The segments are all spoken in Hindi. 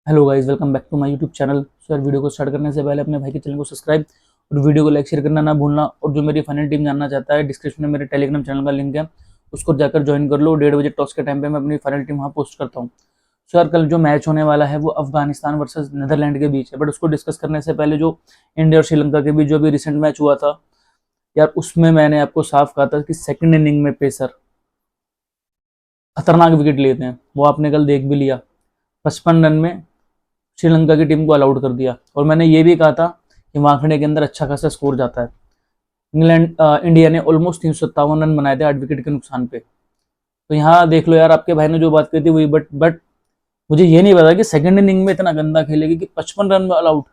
Hello guys, welcome back to my YouTube channel. So यार, वीडियो को स्टार्ट करने से पहले अपने भाई के चैनल को सब्सक्राइब और वीडियो को लाइक शेयर करना ना भूलना। और जो मेरी फाइनल टीम जानना चाहता है, डिस्क्रिप्शन में मेरे टेलीग्राम चैनल का लिंक है, उसको जाकर ज्वाइन कर लो। 1:30 बजे टॉस के टाइम पे मैं अपनी फाइनल टीम वहाँ पोस्ट करता हूँ। सो यार, कल जो मैच होने वाला है वो अफगानिस्तान वर्सेस नीदरलैंड के बीच है, बट उसको डिस्कस करने से पहले जो इंडिया और श्रीलंका के बीच जो अभी रिसेंट मैच हुआ था यार, उसमें मैंने आपको साफ कहा था कि सेकंड इनिंग में पेसर खतरनाक विकेट लेते हैं। वो आपने कल देख भी लिया। 55 रन में श्रीलंका की टीम को अलाउट कर दिया। और मैंने ये भी कहा था कि वानखेड़े के अंदर अच्छा खासा स्कोर जाता है। इंडिया ने ऑलमोस्ट 357 रन बनाए थे 8 विकेट के नुकसान पे। तो यहाँ देख लो यार, आपके भाई ने जो बात कही थी वही, बट मुझे ये नहीं पता कि सेकंड इनिंग में इतना गंदा खेलेगी कि 55 रन में ऑल आउट।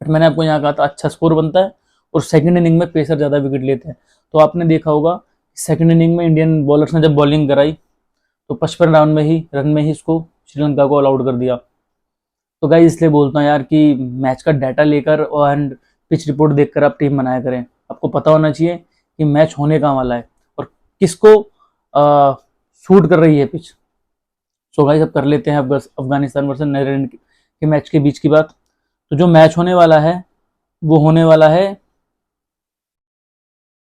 बट मैंने आपको यहाँ कहा था अच्छा स्कोर बनता है और सेकंड इनिंग में पेसर ज्यादा विकेट लेते हैं। तो आपने देखा होगा सेकंड इनिंग में इंडियन बॉलर्स ने जब बॉलिंग कराई तो 55 रन में ही इसको श्रीलंका को ऑल आउट कर दिया। तो गाइस, इसलिए बोलता हूँ यार कि मैच का डाटा लेकर और पिच रिपोर्ट देखकर आप टीम बनाया करें। आपको पता होना चाहिए कि मैच होने कहाँ वाला है और किसको सूट कर रही है पिच। सो गाइस, अब कर लेते हैं अफगानिस्तान वर्सेस नीदरलैंड के मैच के बीच की बात। तो जो मैच होने वाला है वो होने वाला है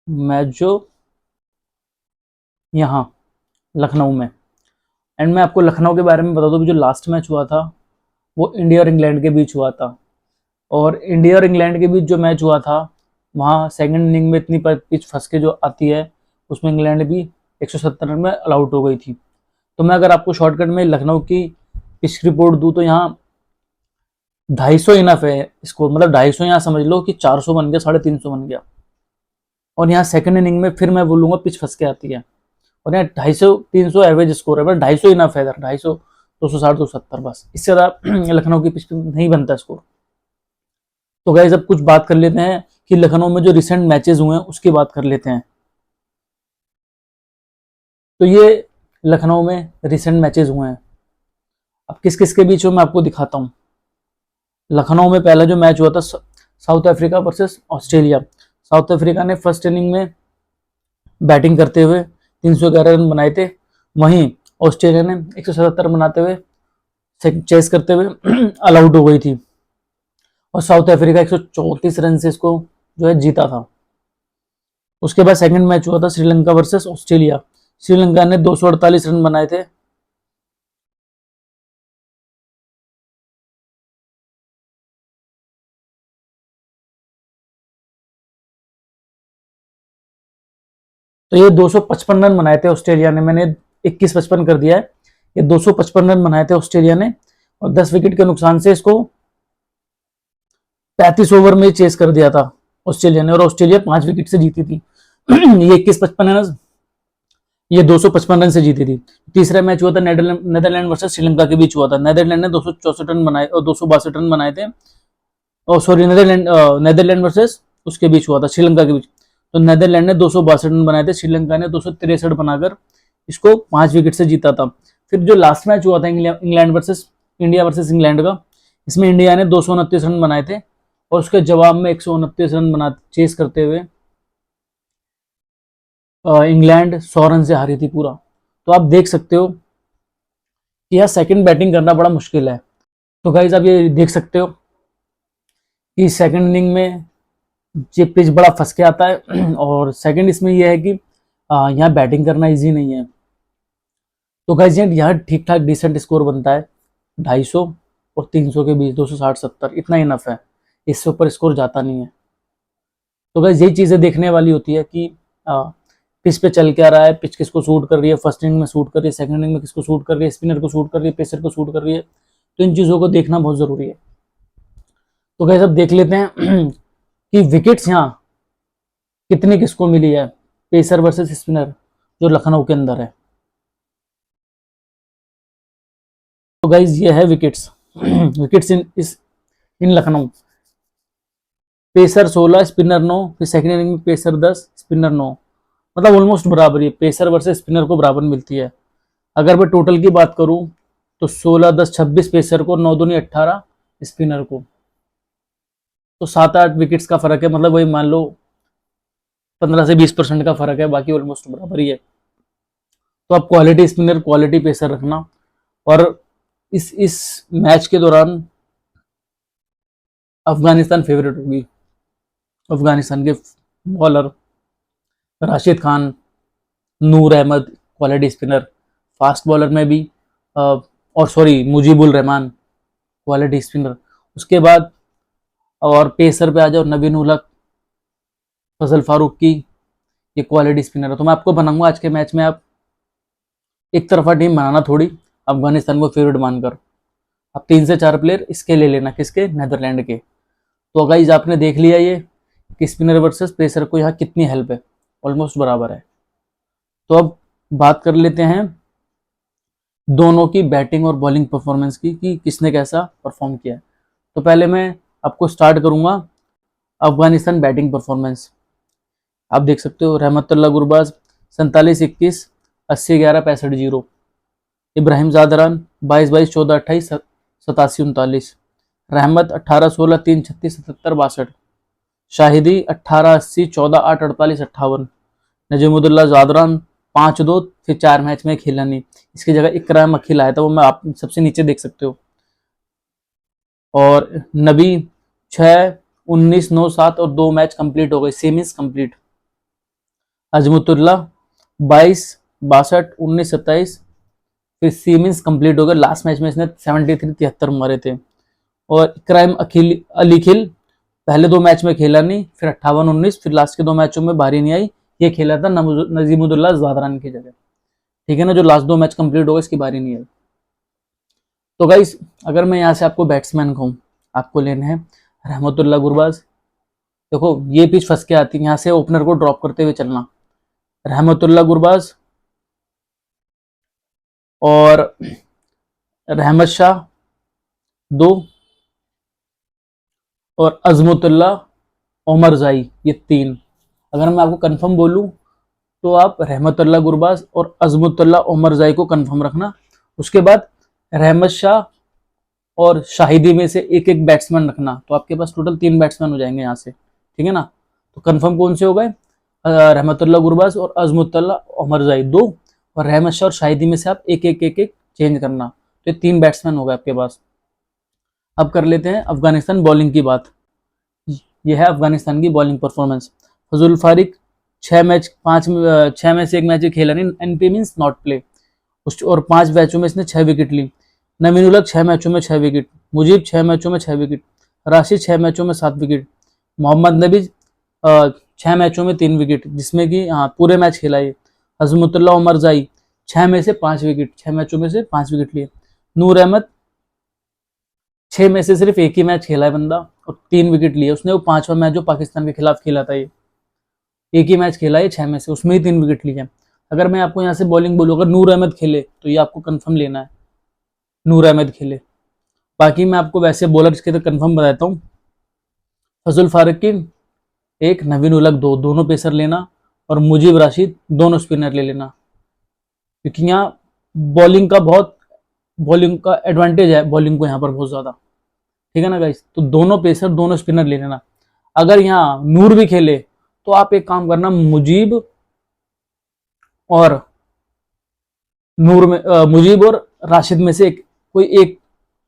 मैच जो यहाँ लखनऊ में। एंड मैं आपको लखनऊ के बारे में बता दूं कि जो लास्ट मैच हुआ था वो इंडिया और इंग्लैंड के बीच हुआ था। और इंडिया और इंग्लैंड के बीच जो मैच हुआ था वहाँ सेकंड इनिंग में इतनी पिच फंस के जो आती है उसमें इंग्लैंड भी 170 रन में ऑल आउट हो गई थी। तो मैं अगर आपको शॉर्टकट में लखनऊ की पिच रिपोर्ट दूं तो यहाँ 250 इनफ है स्कोर। मतलब 250 यहाँ समझ लो कि 400 बन गया, 350 बन गया। और यहाँ सेकंड इनिंग में फिर मैं बोलूंगा पिच फंस के आती है और यहाँ 250 300 एवरेज स्कोर है। बट 250 इनफ है, 250 260 270 बस, इससे ज्यादा लखनऊ की पिच पे नहीं बनता स्कोर। तो गाइस, अब कुछ बात कर लेते हैं कि लखनऊ में जो रिसेंट मैचेस हुए हैं उसकी बात कर लेते हैं। तो ये लखनऊ में रिसेंट मैचेस हुए हैं। अब किस किस के बीच में मैं आपको दिखाता हूँ। लखनऊ में पहला जो मैच हुआ था south Africa versus Australia. South Africa ने फर्स्ट इनिंग में बैटिंग करते हुए 311 रन बनाए थे। वहीं ऑस्ट्रेलिया ने 177 बनाते हुए चेस करते हुए ऑल आउट हो गई थी। और साउथ अफ्रीका 134 रन से इसको जो है जीता था। उसके बाद सेकंड मैच हुआ था श्रीलंका वर्सेस ऑस्ट्रेलिया। श्रीलंका ने 248 रन बनाए थे। तो ये 255 रन बनाए थे ऑस्ट्रेलिया ने। मैंने 21-55 कर दिया है। ये 255 रन बनाए थे ऑस्ट्रेलिया ने और 10 विकेट के नुकसान से इसको 35 ओवर में चेस कर दिया था ऑस्ट्रेलिया ने। और ऑस्ट्रेलिया 5 विकेट से जीती थी। ये 21-55 रन, ये 255 रन से जीती थी। तीसरा मैच हुआ था नेदरलैंड वर्सेस श्रीलंका के बीच हुआ था। नेदरलैंड ने 264 रन बनाए और 262 रन बनाए थे। और सॉरी, नेदरलैंड वर्सेस उसके बीच हुआ था श्रीलंका के बीच। तो नेदरलैंड ने 262 रन बनाए थे, श्रीलंका ने 263 बनाकर इसको 5 विकेट से जीता था। फिर जो लास्ट मैच हुआ था England versus India versus England का, इसमें इंडिया ने 229 रन बनाए थे और उसके जवाब में 129 रन बना चेस करते हुए इंग्लैंड 100 रन से हारी थी पूरा। तो आप देख सकते हो कि यह सेकंड बैटिंग करना बड़ा मुश्किल है। तो गाइज, आप ये देख सकते हो कि सेकंड इनिंग में ये पिच बड़ा फंस के आता है। और सेकंड इसमें यह है कि यहाँ बैटिंग करना इजी नहीं है। तो गाइज, यहाँ ठीक ठाक डिसेंट स्कोर बनता है 250 और 300 के बीच, 260-70 इतना इनफ है। इससे ऊपर स्कोर जाता नहीं है। तो गाइज, यही चीजें देखने वाली होती है कि पिच पे चल क्या रहा है, पिच किसको सूट कर रही है, फर्स्ट इनिंग में सूट कर रही है, सेकंड इनिंग में किसको सूट कर रही है, स्पिनर को सूट कर रही है, पेसर को सूट कर रही है। तो इन चीजों को देखना बहुत जरूरी है। तो गाइस, अब देख लेते हैं कि विकेट्स यहाँ कितनी किसको मिली है, पेसर वर्सेस स्पिनर जो लखनऊ के अंदर है। तो गाइस, ये है wickets wickets in Lucknow. Pacer 16, spinner 9। फिर सेकंड इनिंग में पेसर 10, स्पिनर 9। मतलब ऑलमोस्ट बराबर है, पेसर वर्सेस स्पिनर को बराबर मिलती है। अगर मैं टोटल की बात करूं तो 16 10 26 पेसर को, 9 दूनी 18 स्पिनर को। तो 7-8 विकेट्स का फर्क है। मतलब वही मान लो 15 से 20% का फर्क है, बाकी ऑलमोस्ट बराबर ही है। तो आप क्वालिटी स्पिनर क्वालिटी पेसर रखना। और इस मैच के दौरान अफगानिस्तान फेवरेट होगी। अफगानिस्तान के bowler Rashid Khan, Noor Ahmad quality spinner, fast bowler में भी और sorry Mujeebur Rahman quality spinner. उसके बाद और पेसर पे आ जाओ, नवीन उलक, फजल फारूक की, ये क्वालिटी स्पिनर है। तो मैं आपको बनाऊंगा आज के मैच में, आप एक तरफा टीम बनाना थोड़ी, अफगानिस्तान को फेवरेट मानकर आप 3 से 4 प्लेयर इसके ले लेना, किसके, नेदरलैंड के। तो गाइस आपने देख लिया ये कि स्पिनर वर्सेस पेसर को यहाँ कितनी हेल्प है, ऑलमोस्ट बराबर है। तो अब बात कर लेते हैं दोनों की बैटिंग और बॉलिंग परफॉर्मेंस की, कि किसने कैसा परफॉर्म किया है। तो पहले मैं आपको स्टार्ट करूंगा अफगानिस्तान बैटिंग परफॉर्मेंस। आप देख सकते हो रहमतुल्लाह गुरबाज 47-21, 80-11, 65-0। इब्राहिम जादरान 22-22, 14-28, 87-39। रहमत 18-16, 3-36, 77-62। शाहिदी 18-80, 14-8, 48, 58। नजीमुद्दौला जादरान 5-2, फिर 4 मैच में खेला नहीं, इसकी जगह इकराम अखिल आया था, वो मैं आप सबसे नीचे देख सकते हो। और नबी 6-19, 9-7 और 2 मैच कंप्लीट हो गए, सेमीज कंप्लीट। अजमुतुल्ला 22-62, 19-27, फिर सीमिंस कंप्लीट हो गए, लास्ट मैच में इसने 73 मारे थे। और इकराम अली खिल पहले 2 मैच में खेला नहीं, फिर 58-19, फिर लास्ट के 2 मैचों में बारी नहीं आई, ये खेला था नजीमुद्दौला जादरान की जगह, ठीक है ना, जो लास्ट 2 मैच कंप्लीट हो गए, इसकी बारी नहीं आई। तो गाइस अगर मैं यहाँ से आपको बैट्समैन कहूँ, आपको लेने हैं रहमतुल्लाह गुरबाज। देखो ये पिच फंस के आती है, यहाँ से ओपनर को ड्रॉप करते हुए चलना, रहमतुल्लाह गुरबाज और रहमत शाह 2 और अजमुतुल्ला उमर जाई, ये 3। अगर मैं आपको कंफर्म बोलूं तो आप रहमतुल्लाह गुरबाज और अजमुतुल्ला उमर जाई को कंफर्म रखना। उसके बाद रहमत शाह और शाहिदी में से एक एक बैट्समैन रखना, तो आपके पास टोटल 3 बैट्समैन हो जाएंगे यहाँ से, ठीक है ना। तो कंफर्म कौन से हो गए, रहमतुल्लाह गुरबाज और अजमुतुल्ला उमर जाई 2, और रहमत शाह और शाहिदी में से आप एक एक चेंज करना, तो ये 3 बैट्समैन हो गए आपके पास। अब कर लेते हैं अफगानिस्तान बॉलिंग की बात। यह है अफगानिस्तान की बॉलिंग परफॉर्मेंस। फजल फारिक 6 में से 1 मैच खेला नहीं, एनपी मींस नॉट प्ले, और 5 मैचों में इसने 6 विकेट ली। नवीन उलक 6 मैचों में 6 विकेट, मुजीब 6 मैचों में 6 विकेट, राशिद 6 मैचों में 7 विकेट, मोहम्मद नबी 6 मैचों में 3 विकेट, जिसमें कि हाँ पूरे मैच खेला है। अजमुतुल्लाह उमर जाई 6 में से 5 विकेट, 6 मैचों में से 5 विकेट लिए। नूर अहमद 6 में से सिर्फ 1 ही मैच खेला है बंदा, और 3 विकेट लिए उसने, वो 5वां मैच जो पाकिस्तान के खिलाफ खेला था, ये 1 ही मैच खेला है 6 में से, उसमें ही 3 विकेट लिए। अगर मैं आपको यहाँ से बॉलिंग बोलूँ, अगर नूर अहमद खेले तो ये आपको कंफर्म लेना है, नूर अहमद खेले। बाकी मैं आपको वैसे बॉलर्स के तो कंफर्म बताता हूँ, फजल फारूक की 1, नवीन उलक 2, दोनों पेसर लेना, और मुजीब राशिद दोनों स्पिनर ले लेना, क्योंकि यहाँ बॉलिंग का एडवांटेज है, बॉलिंग को यहाँ पर बहुत ज्यादा, ठीक है ना गाइस। तो दोनों पेसर दोनों स्पिनर ले लेना। अगर यहाँ नूर भी खेले तो आप एक काम करना, और मुजीब और राशिद में से कोई एक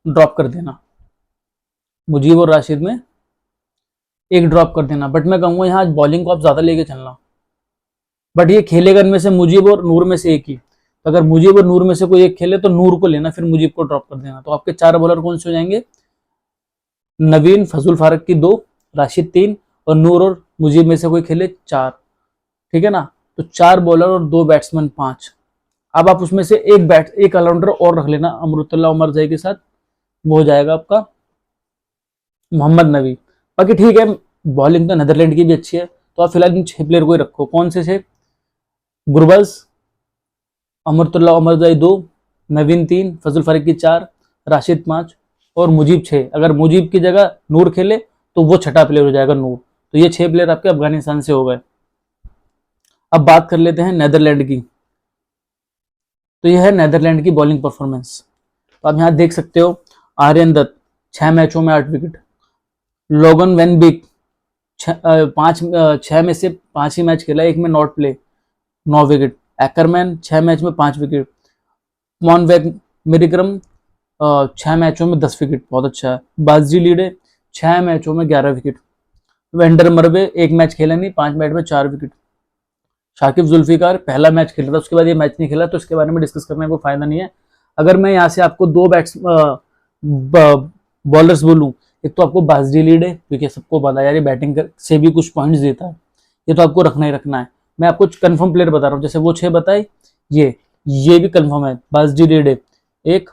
ड्रॉप कर देना, मुजीब और राशिद में एक ड्रॉप कर देना। बट मैं कहूंगा यहाँ बॉलिंग को आप ज्यादा लेके चलना, बट ये खेलेगा इनमें से मुजीब और नूर में से एक ही, तो अगर मुजीब और नूर में से कोई एक खेले तो नूर को लेना, फिर मुजीब को ड्रॉप कर देना। तो आपके 4 बॉलर कौन से हो जाएंगे, नवीन फजल फारूक की 2, राशिद 3, और नूर और मुजीब में से कोई खेले 4, ठीक है ना। तो 4 बॉलर और 2 बैट्समैन 5। अब आप उसमें से एक ऑलराउंडर और रख लेना अमरुतुल्लाह उमर जाई के साथ, वो हो जाएगा आपका मोहम्मद नबी। बाकी ठीक है, बॉलिंग तो नेदरलैंड की भी अच्छी है, तो आप फिलहाल इन 6 प्लेयर को ही रखो। कौन से 6, गुरबज, अमरुतुल्लाह उमर जाई 2, नवीन 3, फजल फारूक की 4, राशिद 5 और मुजीब 6। अगर मुजीब की जगह नूर खेले तो वो 6ठा प्लेयर हो जाएगा नूर। तो ये 6 प्लेयर आपके अफगानिस्तान से हो गए। अब बात कर लेते हैं नेदरलैंड की। तो यह है नेदरलैंड की बॉलिंग परफॉर्मेंस। तो आप यहाँ देख सकते हो, आर्यन दत्त 6 मैचों में 8 विकेट, लोगन वेन बिग 6 में से 5 ही मैच खेला, 1 में नॉट प्ले, 9 विकेट। एक्करमैन 6 मैच में 5 विकेट। मॉनवेग मेरिक्रम 6 मैचों में 10 विकेट, बहुत अच्छा है। बाजी लीडे 6 मैचों में 11 विकेट। वेंडर मरवे 1 मैच खेला नहीं, 5 मैच में 4 विकेट। शाकिब जुल्फिकार पहला मैच खेला था, उसके बाद ये मैच नहीं खेला, तो इसके बारे में डिस्कस करने का कोई फायदा नहीं है। अगर मैं यहाँ से आपको 2 बॉलर्स बोलूं, एक तो आपको बाजी लीड है, क्योंकि सबको पता है यार ये बैटिंग से भी कुछ पॉइंट्स देता है, ये तो आपको रखना ही रखना है। मैं आपको कंफर्म प्लेयर बता रहा हूँ, जैसे वो 6 बताए, ये भी कंफर्म है, बाजी लीड है एक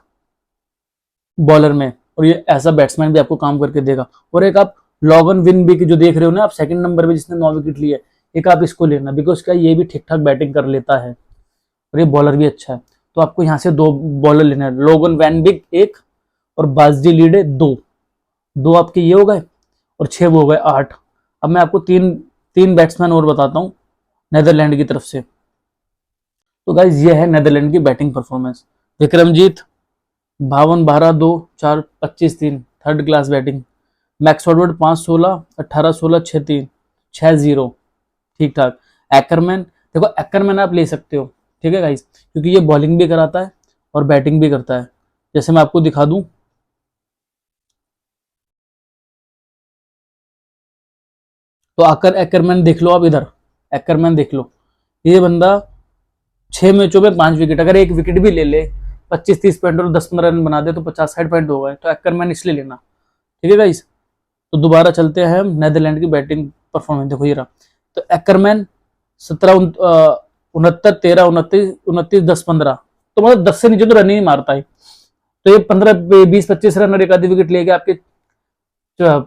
बॉलर में, और ये ऐसा बैट्समैन भी आपको काम करके देगा। और एक आप लॉगन विन भी जो देख रहे हो ना आप सेकंड नंबर पे, जिसने 9 विकेट लिए, एक आप इसको लेना, बिकॉज क्या ये भी ठीक ठाक बैटिंग कर लेता है और ये बॉलर भी अच्छा है। तो आपको यहाँ से 2 बॉलर लेना है, लोगन वैन बिग 1 और बाजी लीड 2। 2 आपके ये हो गए और 6 वो हो गए 8। अब मैं आपको तीन बैट्समैन और बताता हूँ नेदरलैंड की तरफ से। तो गाइज ये है नेदरलैंड की batting performance. Vikramjit 52-12 2 4 25-3 third class batting. Max O'Dowd 5-16 18-16 6-3 6-0 ठीक ठाक। एक्करमैन, देखो एक्करमैन आप ले सकते हो, ठीक है गाइस, क्योंकि ये बॉलिंग भी कराता है और बैटिंग भी करता है। जैसे मैं आपको दिखा दूं, तो आकर एक्करमैन देख लो आप इधर, एक्करमैन देख लो, ये बंदा 6 मैचों में 5 विकेट, अगर एक विकेट भी ले ले 25-30 पॉइंट और 10-15 रन बना दे तो 50-60 पॉइंट हो गए। तो एक्करमैन इसलिए लेना, ठीक है गाइस। तो दोबारा चलते हैं हम नेदरलैंड की बैटिंग परफॉर्मेंस, देखो ये रहा। तो एक्करमैन 17 69 13 29 29 10 15, तो मतलब 10 से नीचे तो रन ही नहीं मारता है। तो ये 15 20 25 रन और एक आधी विकेट लेके आपके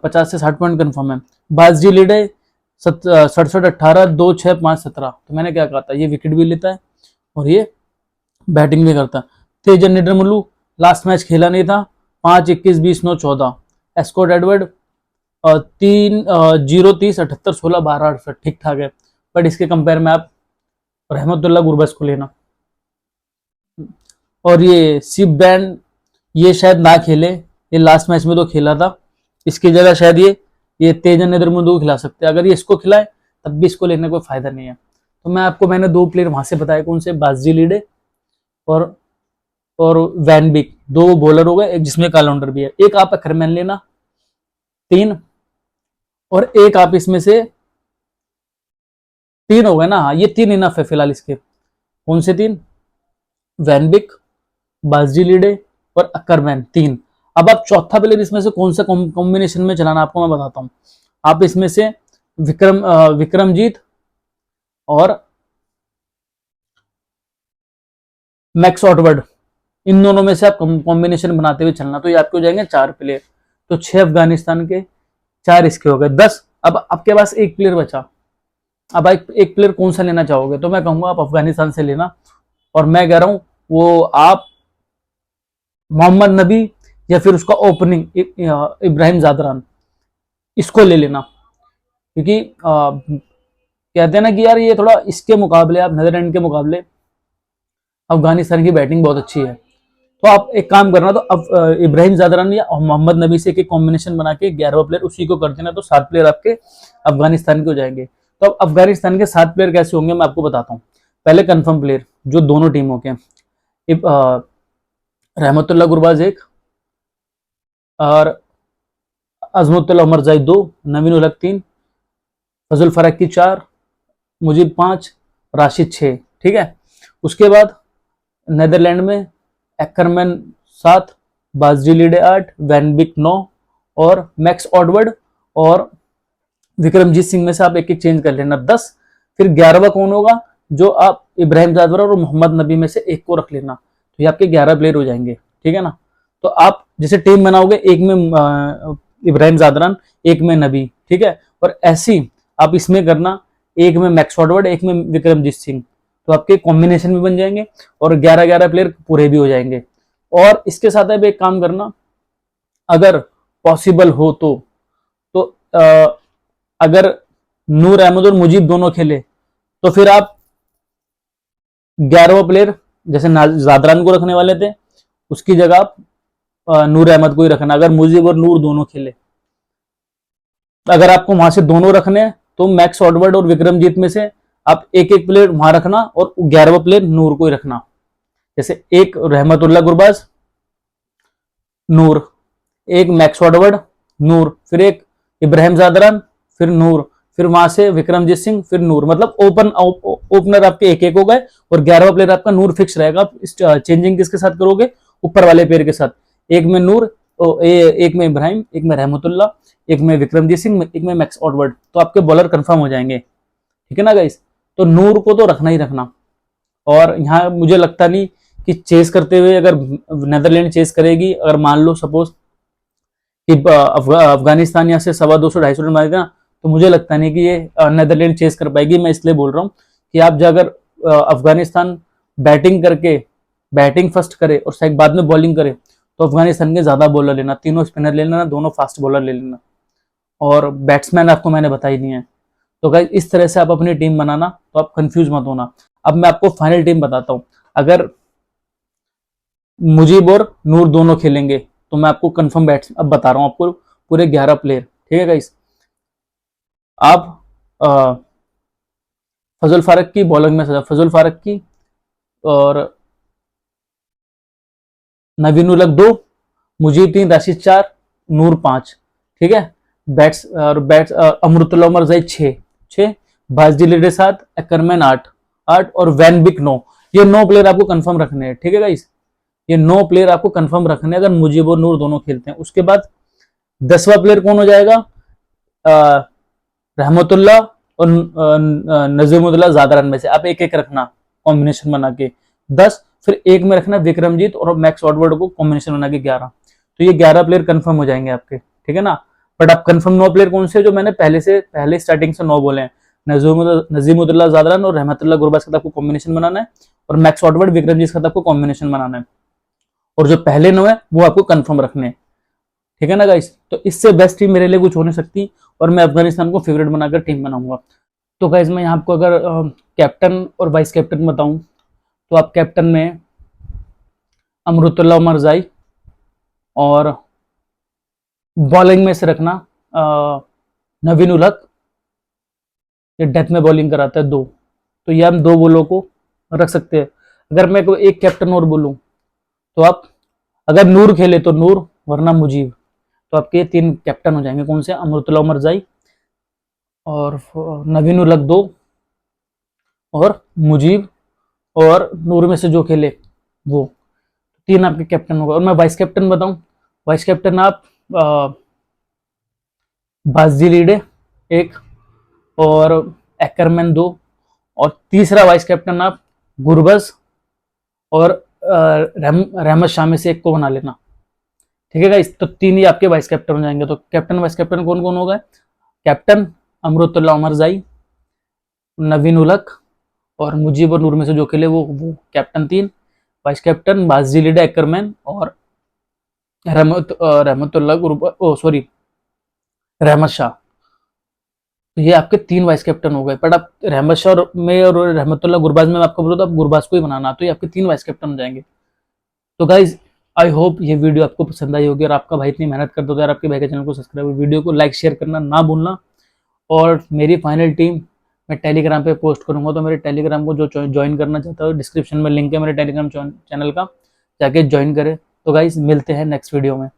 50 से 60 पॉइंट कन्फर्म है। बाजी लीड है 67 18 2 6 5 17। तो मैंने क्या कहा था, ये विकेट भी लेता है और ये बैटिंग भी करता है। तेजन निडरमलू लास्ट मैच खेला नहीं था, 5 21 20 9 14। एस्कॉट एडवर्ड 3 0 30 78 16 12 68 ठीक ठाक है। बट इसके कंपेयर में आप रहमतुल्लाह गुरबस को लेना। और ये सिप बैंड ये शायद ना खेले, ये लास्ट मैच में तो खेला था, इसकी जगह शायद ये तेजन निदरमलू को खिला सकते हैं। अगर ये इसको खिलाए तब भी इसको लेने कोई फायदा नहीं है। तो मैंने 2 प्लेयर वहां से बताए, कौन से, बाजी लीडे और वैन बिक, 2 बॉलर हो गए, एक जिसमें कालाउंडर भी है। एक आप एक्करमैन लेना 3, और एक आप इसमें से 3 हो गए ना, हाँ ये 3 इनफ है फिलहाल इसके। कौन से 3, वैन बिक, बाजी लीडे और अक्करमैन 3। अब आप चौथा प्लेयर इसमें से कौन सा कॉम्बिनेशन में चलाना आपको मैं बताता हूं। आप इसमें से विक्रमजीत और मैक्स ऑटवर्ड, इन दोनों में से आप कॉम्बिनेशन बनाते हुए चलना। तो ये आपके हो जाएंगे 4 प्लेयर। तो 6 अफगानिस्तान के, 4 इसके हो गए 10। अब आपके पास एक प्लेयर बचा। अब एक प्लेयर कौन सा लेना चाहोगे, तो मैं कहूंगा आप अफगानिस्तान से लेना। और मैं कह रहा हूं वो आप मोहम्मद नबी या फिर उसका ओपनिंग इब्राहिम जादरान, इसको ले लेना। क्योंकि कहते हैं ना कि यार ये थोड़ा इसके मुकाबले, आप नेदरलैंड के मुकाबले अफगानिस्तान की बैटिंग बहुत अच्छी है। तो आप एक काम करना, तो अब इब्राहिम जादरान या मोहम्मद नबी से एक कॉम्बिनेशन बना के 11वां प्लेयर उसी को कर देना, तो 7 प्लेयर आपके अफगानिस्तान के हो जाएंगे। तो अब अफगानिस्तान के 7 प्लेयर कैसे होंगे मैं आपको बताता हूँ। पहले कंफर्म प्लेयर जो दोनों टीमों के, रहमतुल्लाह गुरबाज 1 और अजमुद्दौला उमर जाई 2, नवीन उल हक 3, फजल फराकी 4, मुजीब 5, राशिद 6, ठीक है। उसके बाद नेदरलैंड में एक्करमैन 7, बाजी लीडे 8, वैन बिक 9 और मैक्स ऑडवर्ड और विक्रमजीत सिंह में से आप एक एक चेंज कर लेना 10। फिर 11वां कौन होगा, जो आप इब्राहिम जादवर और मोहम्मद नबी में से एक को रख लेना। तो ये आपके 11 प्लेयर हो जाएंगे, ठीक है ना। तो आप जैसे टीम बनाओगे, एक में इब्राहिम जादरान, एक में नबी, ठीक है। और ऐसी आप इसमें करना, एक में मैक्स ऑडवर्ड, एक में विक्रमजीत सिंह, तो आपके कॉम्बिनेशन भी बन जाएंगे और 11-11 प्लेयर पूरे भी हो जाएंगे। और इसके साथ अब एक काम करना, अगर पॉसिबल हो तो अगर नूर अहमद और मुजीब दोनों खेले तो फिर आप 11वां प्लेयर जैसे जादरान को रखने वाले थे, उसकी जगह आप नूर अहमद को ही रखना, अगर मुजीब और नूर दोनों खेले। अगर आपको वहां से दोनों रखने हैं तो मैक्स ऑडवर्ड और विक्रमजीत में से आप एक एक प्लेयर वहां रखना और 11वां प्लेयर नूर को ही रखना। जैसे एक रहमतुल्लाह गुरबाज नूर, एक मैक्स ऑडवर्ड, नूर, फिर एक इब्राहिम जादरान, फिर नूर, फिर वहां से विक्रमजीत सिंह, फिर नूर। मतलब ओपनर आपके एक एक हो गए और 11वां प्लेयर आपका नूर फिक्स रहेगा। आप चेंजिंग किसके साथ करोगे? ऊपर वाले प्लेयर के साथ। एक में नूर, एक में इब्राहिम, एक में रहमतुल्लाह, एक में विक्रमजीत सिंह, एक में मैक्स ऑडवर्ड। तो आपके बॉलर कंफर्म हो जाएंगे, ठीक है ना गाइस। तो नूर को तो रखना ही रखना। और यहाँ मुझे लगता नहीं कि चेस करते हुए, अगर नेदरलैंड चेस करेगी, अगर मान लो सपोज कि अफगानिस्तान यहाँ से 250-250 रन मारेगा, तो मुझे लगता नहीं कि ये नेदरलैंड चेस कर पाएगी। मैं इसलिए बोल रहा हूँ कि आप जो अगर अफगानिस्तान बैटिंग करके, बैटिंग फर्स्ट करे और शायद बाद में बॉलिंग करे, तो अफगानिस्तान के ज्यादा बॉलर लेना, तीनों स्पिनर ले लेना, दोनों फास्ट बॉलर ले लेना, और बैट्समैन आपको मैंने बता ही नहीं है। तो गाइस इस तरह से आप अपनी टीम बनाना, तो आप कंफ्यूज मत होना। अब मैं आपको फाइनल टीम बताता हूँ। अगर मुजीब और नूर दोनों खेलेंगे, तो मैं आपको कंफर्म बैट्स अब बता रहा हूँ आपको पूरे 11 प्लेयर, ठीक है गाइस। आप फजल फारक की बॉलिंग में फजल फारक की, और नवीन उल हक 2, मुजीब 3, राशिद 4, नूर 5, ठीक है। बैट्स अमरुतुल्लाह उमर जाई 6, बाजी लिडे 7, एकरमैन 8 और वैन बिक 9। ये 9 प्लेयर आपको कंफर्म रखने हैं, ठीक है गाइस। ये 9 प्लेयर आपको कंफर्म रखने हैं अगर मुजीब और नूर दोनों खेलते हैं। उसके बाद 10वां प्लेयर कौन हो जाएगा? रहमतुल्लाह और नजीमुद्दौला जादरान में से आप एक एक रखना कॉम्बिनेशन बना के 10, फिर एक में रखना विक्रमजीत और मैक्स ऑडवर्ड को कॉम्बिनेशन बना के 11। तो ये 11 प्लेयर कंफर्म हो जाएंगे आपके, ठीक है ना। बट आप कंफर्म 9 प्लेयर कौन से, जो मैंने पहले स्टार्टिंग से 9 बोले हैं, नजीमुद्दौला जादरान और रहमतुल्लाह गुरबाज के साथ आपको कॉम्बिनेशन बनाना है, और मैक्स ऑडवर्ड विक्रमजीत के साथ आपको कॉम्बिनेशन बनाना है, और जो पहले 9 है वो आपको कंफर्म रखने हैं, ठीक है ना गाइस। तो इससे बेस्ट टीम मेरे लिए कुछ हो नहीं सकती, और मैं अफगानिस्तान को फेवरेट बनाकर टीम बनाऊंगा। तो गाइस मैं यहाँ आपको अगर कैप्टन और वाइस कैप्टन बताऊं, तो आप कैप्टन में अमरुतुल्लाह उमर जाई, और बॉलिंग में से रखना नवीन उल हक, ये डेथ में बॉलिंग कराता है 2। तो ये हम 2 बॉलों को रख सकते हैं। अगर मैं कोई एक कैप्टन और बोलूं, तो आप अगर नूर खेले तो नूर, वरना मुजीब। तो आपके 3 कैप्टन हो जाएंगे, कौन से? अमरुतुल्लाह उमर जाई और नवीन उल हक 2 और मुजीब, और नूर में से जो खेले वो, 3 आपके कैप्टन होगा। और मैं वाइस कैप्टन बताऊं, वाइस कैप्टन आप बाजी लीडे 1 और एकरमैन 2, और तीसरा वाइस कैप्टन आप गुरबज और रहमत शाह में से एक को बना लेना, ठीक है गाइस। तो 3 ही आपके वाइस कैप्टन हो जाएंगे। तो कैप्टन वाइस कैप्टन कौन कौन होगा? कैप्टन अमरुतुल्लाह उमर जाई, नवीन उल हक और मुजीब और नूर में से जो खेले वो कैप्टन 3, वाइस कैप्टन बाजी लीडा एकरमैन और रहमतुल्लाह रहमत शाह। तो ये आपके 3 वाइस कैप्टन हो गए। बट आप रहमत शाह में और रहमतुल्लाह गुरबाज में आपको बोलो तो आप गुरबाज को ही बनाना, तो ये आपके 3 वाइस कैप्टन हो जाएंगे। तो गाइज आई होप ये वीडियो आपको पसंद आई होगी, और आपका भाई इतनी मेहनत करता था यार, आपके भाई के चैनल को सब्सक्राइब, वीडियो को लाइक शेयर करना ना भूलना। और मेरी फाइनल टीम मैं टेलीग्राम पे पोस्ट करूंगा, तो मेरे टेलीग्राम को जो ज्वाइन करना चाहता है, डिस्क्रिप्शन में लिंक है मेरे टेलीग्राम चैनल का, जाके ज्वाइन करें। तो गाइज मिलते हैं नेक्स्ट वीडियो में।